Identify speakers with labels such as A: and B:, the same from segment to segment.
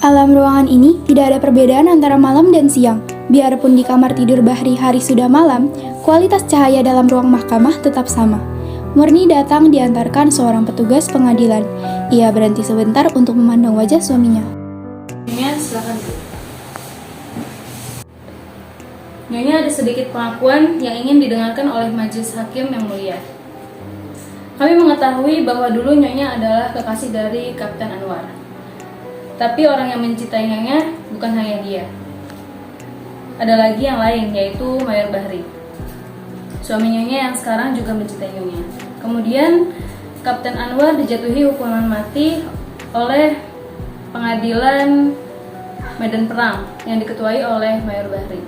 A: Alam ruangan ini tidak ada perbedaan antara malam dan siang. Biarpun di kamar tidur Bahri hari sudah malam, kualitas cahaya dalam ruang mahkamah tetap sama. Murni datang diantarkan seorang petugas pengadilan. Ia berhenti sebentar untuk memandang wajah suaminya.
B: Nyonya, silakan. Nyonya, ada sedikit pengakuan yang ingin didengarkan oleh majelis hakim yang mulia. Kami mengetahui bahwa dulu Nyonya adalah kekasih dari Kapten Anwar. Tapi orang yang mencintai Nyonya bukan hanya dia. Ada lagi yang lain, yaitu Mayor Bahri. Suami Nyonya yang sekarang juga mencintai Nyonya. Kemudian, Kapten Anwar dijatuhi hukuman mati oleh pengadilan Medan Perang yang diketuai oleh Mayor Bahri.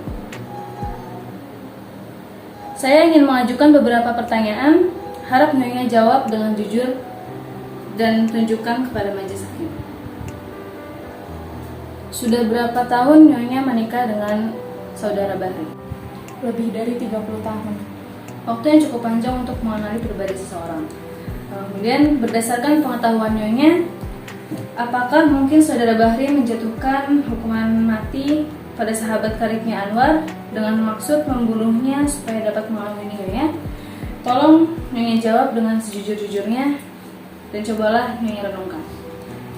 B: Saya ingin mengajukan beberapa pertanyaan, harap Nyonya jawab dengan jujur dan tunjukkan kepada majelis hakim. Sudah berapa tahun Nyonya menikah dengan saudara Bahri?
A: Lebih dari 30 tahun.
B: Waktu yang cukup panjang untuk mengenali pribadi seseorang. Kemudian berdasarkan pengetahuan Nyonya, apakah mungkin saudara Bahri menjatuhkan hukuman mati pada sahabat karibnya Anwar dengan maksud membunuhnya supaya dapat mengalami Nyonya? Tolong Nyonya jawab dengan sejujur-jujurnya dan cobalah Nyonya renungkan.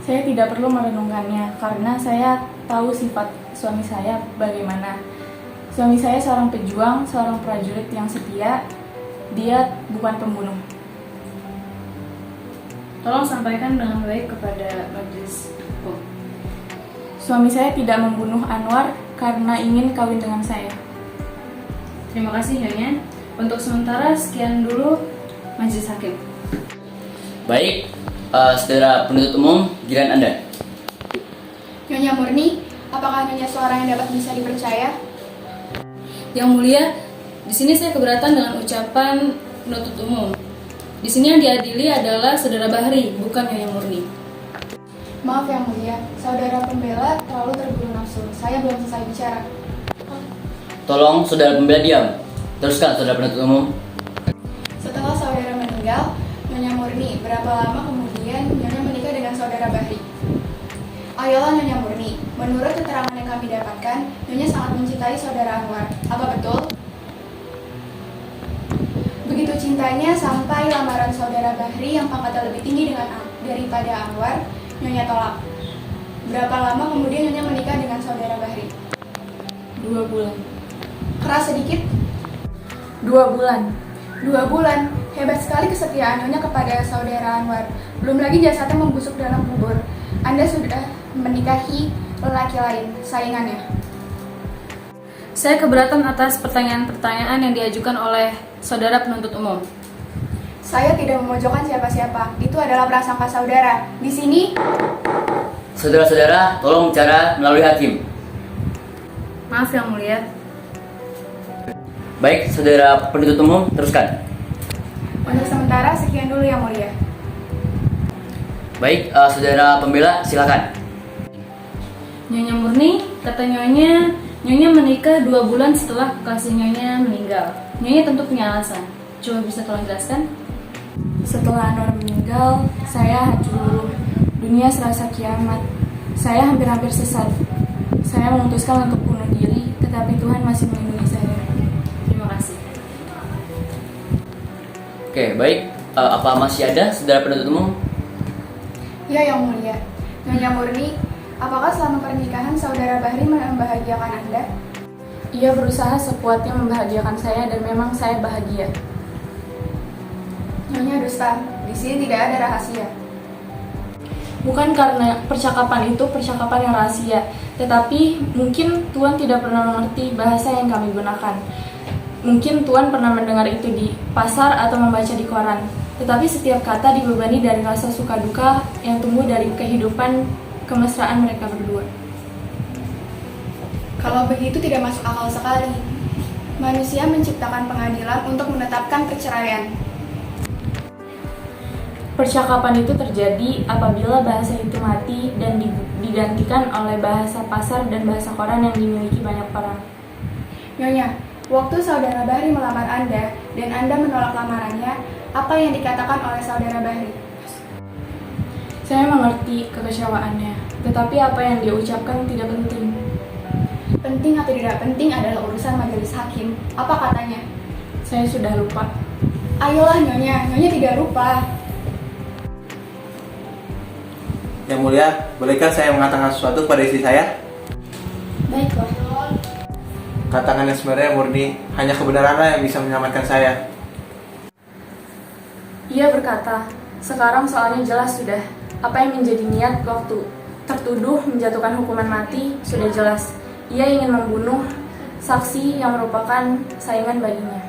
A: Saya tidak perlu merenungkannya karena saya tahu sifat suami saya bagaimana. Suami saya seorang pejuang, seorang prajurit yang setia. Dia bukan pembunuh.
B: Tolong sampaikan dengan baik kepada majelis hukum.
A: Suami saya tidak membunuh Anwar karena ingin kawin dengan saya.
B: Terima kasih Nyonya. Untuk sementara sekian dulu majelis hakim.
C: Baik, saudara penuntut umum, giliran Anda.
A: Nyonya Murni, apakah Nyonya seorang yang dapat bisa dipercaya?
B: Yang mulia, di sini saya keberatan dengan ucapan penuntut umum. Di sini yang diadili adalah saudara Bahri, bukan Nyonya Murni.
A: Maaf yang mulia, saudara pembela terlalu terburu nafsu. Saya belum selesai bicara.
C: Tolong saudara pembela diam. Teruskan saudara penuntut umum.
A: Setelah saudara meninggal, Nyonya Murni, berapa lama kemudian Nyonya menikah dengan saudara Bahri? Ayolah Nyonya Murni, menurut keterangan yang kami dapatkan, Nyonya sangat mencintai saudara Anwar. Apa betul? Begitu cintanya sampai lamaran saudara Bahri yang pangkatnya lebih tinggi daripada Anwar, Nyonya tolak. Berapa lama kemudian Nyonya menikah dengan saudara Bahri? 2 bulan. Keras sedikit? 2 bulan. 2 bulan. Hebat sekali kesetiaan Nyonya kepada saudara Anwar. Belum lagi jasadnya membusuk dalam kubur. Anda sudah menikahi lelaki lain, saingannya.
B: Saya keberatan atas pertanyaan-pertanyaan yang diajukan oleh saudara penuntut umum.
A: Saya tidak memojokkan siapa-siapa. Itu adalah prasangka saudara. Di sini,
C: Saudara-saudara, tolong bicara melalui hakim.
B: Maaf yang mulia.
C: Baik, saudara penuntut umum, teruskan.
A: untuk sementara sekian dulu yang mulia.
C: Baik, saudara pembela, silakan.
B: Nyonya Murni, kata Nyonya menikah 2 bulan setelah kekasih Nyonya meninggal. Nyonya tentu punya alasan. Coba bisa tolong jelaskan?
A: Setelah Anwar meninggal, saya hancur. Dunia serasa kiamat. Saya hampir-hampir sesat. Saya memutuskan untuk bunuh diri, tetapi Tuhan masih melindungi saya.
B: Terima kasih.
C: Oke, baik. Apa masih ada saudara penuntut umum?
A: Ya, yang mulia. Nyonya Murni, apakah selama pernikahan saudara Bahri membahagiakan Anda? Ia berusaha sekuatnya membahagiakan saya dan memang saya bahagia. Nyonya dusta, di sini tidak ada rahasia. Bukan karena percakapan itu percakapan yang rahasia, tetapi mungkin Tuan tidak pernah mengerti bahasa yang kami gunakan. Mungkin Tuan pernah mendengar itu di pasar atau membaca di koran, tetapi setiap kata dibebani dari rasa suka duka yang tumbuh dari kehidupan kemesraan mereka berdua. Kalau begitu tidak masuk akal sekali. Manusia menciptakan pengadilan untuk menetapkan perceraian. Percakapan itu terjadi apabila bahasa itu mati dan digantikan oleh bahasa pasar dan bahasa koran yang dimiliki banyak orang. Nyonya, waktu saudara Bahri melamar Anda dan Anda menolak lamarannya, apa yang dikatakan oleh saudara Bahri? Saya mengerti kekecewaannya, Tetapi apa yang dia ucapkan tidak penting. Penting atau tidak penting adalah urusan majelis hakim. Apa katanya?
B: Saya sudah lupa.
A: Ayolah Nyonya, Nyonya tidak lupa.
D: Yang mulia, bolehkah saya mengatakan sesuatu pada istri saya?
A: Baiklah.
D: Katakan yang sebenarnya murni, hanya kebenaranlah yang bisa menyelamatkan saya.
B: Ia berkata, sekarang soalnya jelas sudah. Apa yang menjadi niat waktu tertuduh menjatuhkan hukuman mati sudah jelas. Ia ingin membunuh saksi yang merupakan saingan baginya.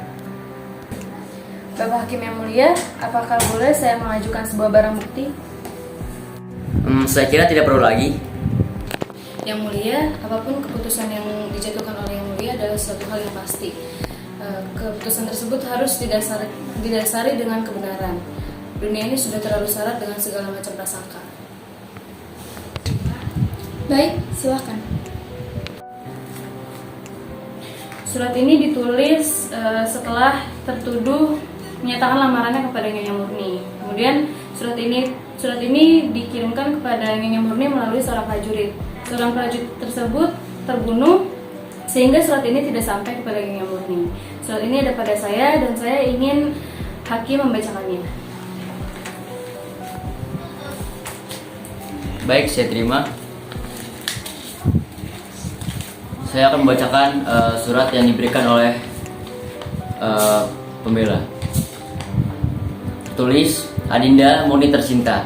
B: Bapak Hakim yang mulia, apakah boleh saya mengajukan sebuah barang bukti?
C: Saya kira tidak perlu lagi.
B: Yang mulia, apapun keputusan yang dijatuhkan oleh yang mulia adalah suatu hal yang pasti. Keputusan tersebut harus didasari dengan kebenaran. Dunia ini sudah terlalu syarat dengan segala macam prasangka.
A: Baik, silakan.
B: Surat ini ditulis setelah tertuduh menyatakan lamarannya kepada Nyonya Murni. Kemudian surat ini dikirimkan kepada Nyonya Murni melalui seorang prajurit. Seorang prajurit tersebut terbunuh sehingga surat ini tidak sampai kepada Nyonya Murni. Surat ini ada pada saya dan saya ingin hakim membacakannya.
C: Baik, saya terima. Saya akan membacakan surat yang diberikan oleh pembela. Tulis, Adinda Murni tercinta.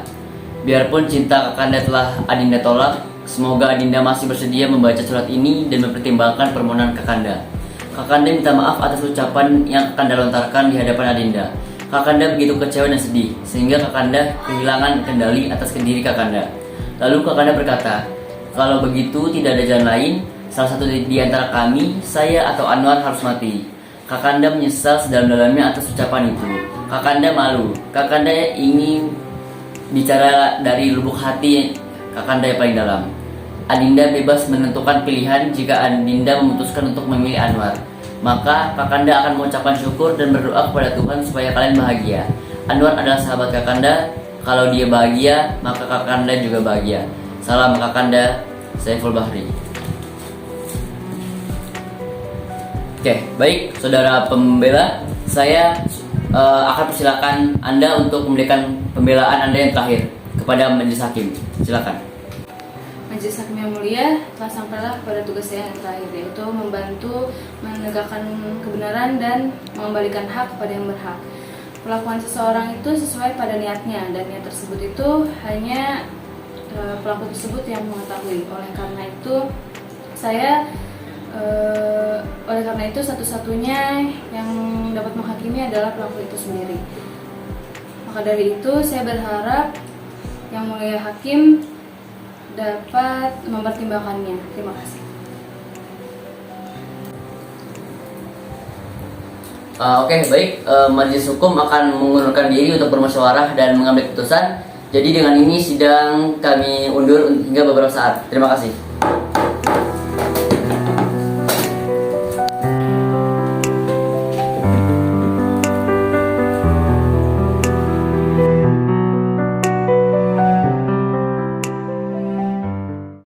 C: Biarpun cinta Kakanda telah Adinda tolak, semoga Adinda masih bersedia membaca surat ini dan mempertimbangkan permohonan Kakanda. Kakanda minta maaf atas ucapan yang Kakanda lontarkan di hadapan Adinda. Kakanda begitu kecewa dan sedih, sehingga Kakanda kehilangan kendali atas diri Kakanda. Lalu Kakanda berkata, kalau begitu tidak ada jalan lain, salah satu di antara kami, saya atau Anwar harus mati. Kakanda menyesal sedalam-dalamnya atas ucapan itu. Kakanda malu. Kakanda ingin bicara dari lubuk hati Kakanda yang paling dalam. Adinda bebas menentukan pilihan jika Adinda memutuskan untuk memilih Anwar. Maka Kakanda akan mengucapkan syukur dan berdoa kepada Tuhan supaya kalian bahagia. Anwar adalah sahabat Kakanda. Kalau dia bahagia, maka Kakanda juga bahagia. Salam Kakanda, Saiful Bahri. Oke, baik, saudara pembela, saya akan persilakan Anda untuk memberikan pembelaan Anda yang terakhir kepada majelis hakim. Silakan.
B: Majelis Hakim yang mulia, telah sampailah kepada tugas saya yang terakhir, yaitu membantu menegakkan kebenaran dan mengembalikan hak kepada yang berhak. Perlakuan seseorang itu sesuai pada niatnya, dan niat tersebut itu hanya pelaku tersebut yang mengetahui. Oleh karena itu satu-satunya yang dapat menghakimi adalah pelaku itu sendiri. Maka dari itu saya berharap yang mulia hakim dapat mempertimbangkannya. Terima kasih.
C: Oke, baik. Majelis hukum akan mengundurkan diri untuk bermusyawarah dan mengambil keputusan. Jadi dengan ini sidang kami undur hingga beberapa saat. Terima kasih.